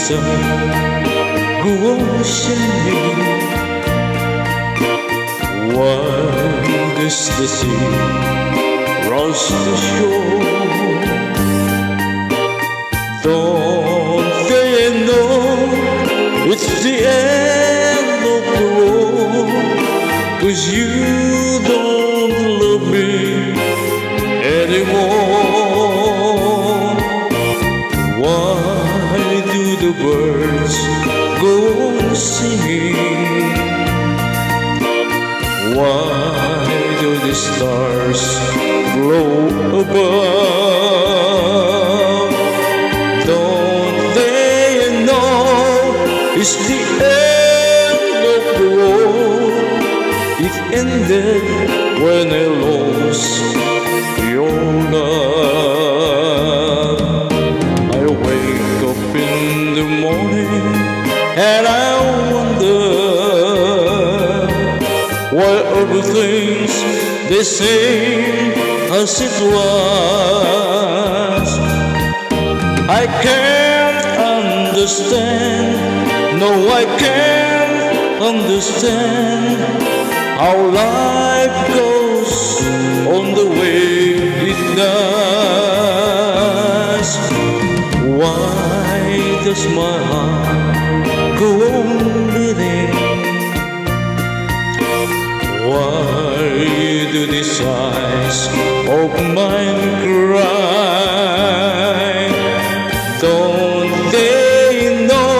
sun go on shining. Wide as the sea runs the shore. Don't they know it's the end of the world? 'Cause you don't love me anymore. Why do the birds go on singing? Why do the stars glow above? Don't they know it's the end of the world? It ended when I lost your love. I wake up in the morning and I wonder why everything's the same as it was. I can't understand, no I can't understand how life goes on the way it does. Why does my heart go on beating? Why do these eyes of mine cry? Don't they know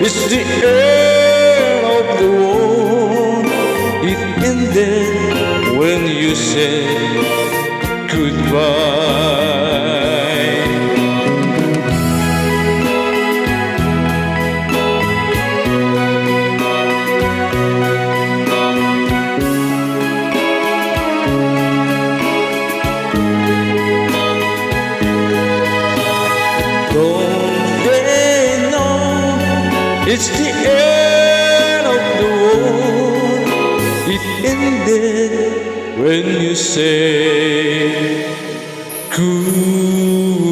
it's the end of the world? It ended when you said goodbye. It's the end of the world. It ended when you say goodbye.